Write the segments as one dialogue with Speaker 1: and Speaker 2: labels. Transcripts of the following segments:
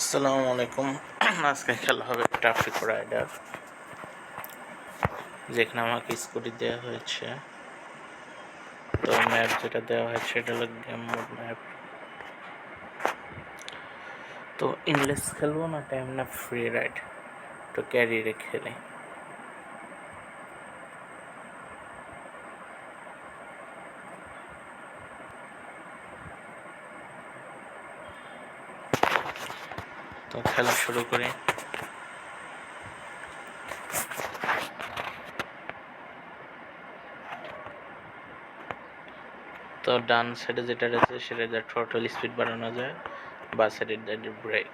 Speaker 1: আসসালামু আলাইকুম। আজকে খেলা হবে ট্রাফিক রাইডার, যেখানে আমাকে স্কুটি দেওয়া হয়েছে। তো ম্যাপ যেটা দেওয়া হয়েছে সেটা হলো গেম মোড ম্যাপ। তো ইংলিশ খেলবো না টাইম না ফ্রি রাইড, তো ক্যারিয়ারে খেলে। তো খেলা শুরু করি। তো ডান সাইডে যেটা রয়েছে সেটা যা থ্রটল স্পিড বাড়ানো যায়, বা সাইডে ব্রেক।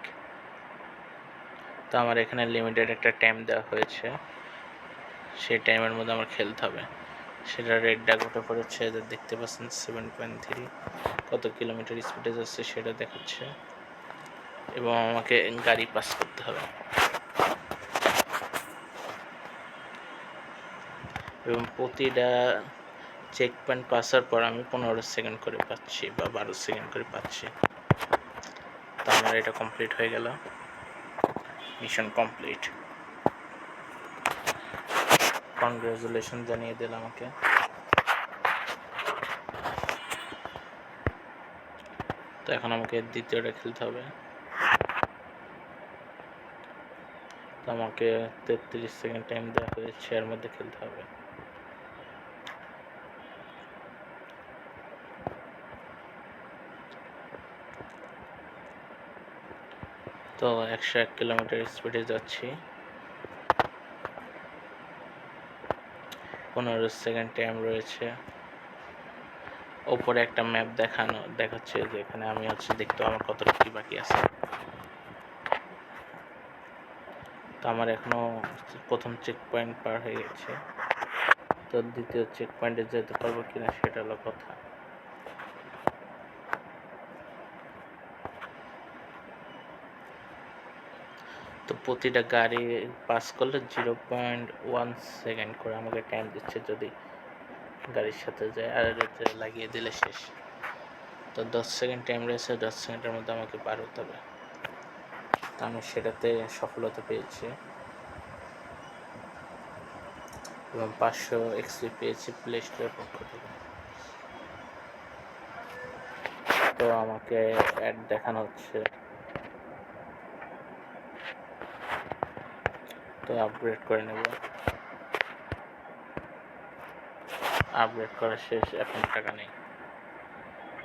Speaker 1: তো আমার এখানে লিমিটেড একটা টাইম দেওয়া হয়েছে, সেই টাইমের মধ্যে আমার খেলতে হবে। সেটা রেড ডাক উঠে পড়েছে, দেখতে পাচ্ছেন 7.3 কত কিলোমিটার স্পিডে যাচ্ছে সেটা দেখাচ্ছে, এবং আমাকে গাড়ি পাস করতে হবে। এবং প্রতিটা চেক পয়েন্ট পাসার পর আমি 15 সেকেন্ড করে পাচ্ছি বা 12 সেকেন্ড করে পাচ্ছি। তো আমার এটা কমপ্লিট হয়ে গেল, মিশন কমপ্লিট। কনগ্রাচুলেশন জানিয়ে দিল আমাকে। তো এখন আমাকে দ্বিতীয়টা খেলতে হবে। তো আমাকে 33 সেকেন্ড টাইম দেওয়া হয়েছে, এর মধ্যে খেলতে হবে। তো 101 কিলোমিটার স্পিডে যাচ্ছি, 15 সেকেন্ড টাইম রয়েছে। ওপরে একটা ম্যাপ দেখাচ্ছে যে এখানে আমি দেখতে আমার কতটা কি বাকি আছে। তো আমার এখনো প্রথম চেক পয়েন্ট পার হয়ে গেছে, তো দ্বিতীয় চেক পয়েন্টে যেতে পারবো কিনা সেটা হলো কথা। তো প্রতিটা গাড়ি পাস করলে 0.1 সেকেন্ড করে আমাকে টাইম দিচ্ছে, যদি গাড়ির সাথে যায়, আর লাগিয়ে দিলে শেষ। তো 10 সেকেন্ড টাইম রয়েছে, 10 সেকেন্ডের মধ্যে আমাকে পার হতে হবে। তো আমি সেটাতে সফলতা পেয়েছি এবং 500 এক্সপি পেয়েছি প্লে স্টোরের পক্ষ থেকে। তো আমাকে অ্যাড দেখানো হচ্ছে, তো আপগ্রেড করে নেব। আপগ্রেড করা শেষ, এখন টাকা নেই।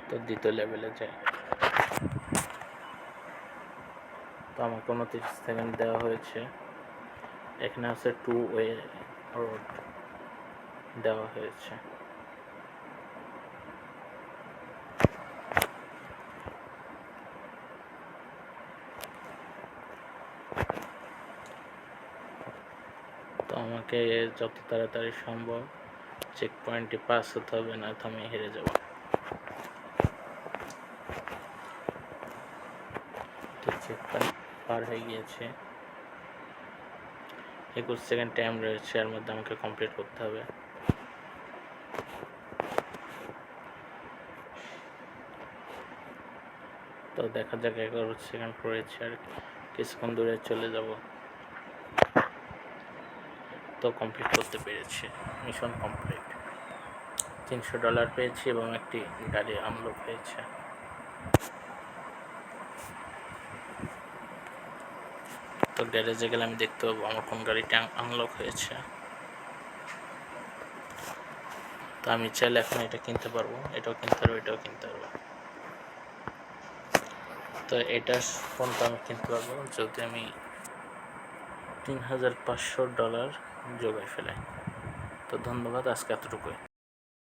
Speaker 1: তো দ্বিতীয় লেভেলে যাই। তো আমাকে 29 সেকেন্ড দেওয়া হয়েছে। এখানে আছে 2 ওয়ে রোড দেওয়া হয়েছে। তো আমাকে যত তাড়াতাড়ি সম্ভব চেক পয়েন্টে পাস হতে হবে, না তো আমি হেরে যাব। তো চেক পয়েন্ট পার হয়ে গিয়েছে, 21 সেকেন্ড টাইম রয়েছে, এর মধ্যে আমাকে কমপ্লিট করতে হবে। তো দেখা যাক, 11 সেকেন্ড রয়েছে, আর কিছুক্ষণ দূরে চলে যাব। তো কমপ্লিট করতে পেরেছি, মিশন কমপ্লিট। $300 পেয়েছি এবং একটি গাড়ি আনলক হয়েছে। তো গ্যারেজে গেলে আমি দেখতে পাবো আমার কোন গাড়িটা আনলক হয়েছে। তো আমি চাইলে এখন এটা কিনতে পারবো, এটাও কিনতে পারবো, এটাও কিনতে পারবো। তো এটা ফোনটা আমি কিনতে পারবো যদি আমি $3,500 জোগাড় ফেলাই। তো ধন্যবাদ, আজকে এতটুকুই।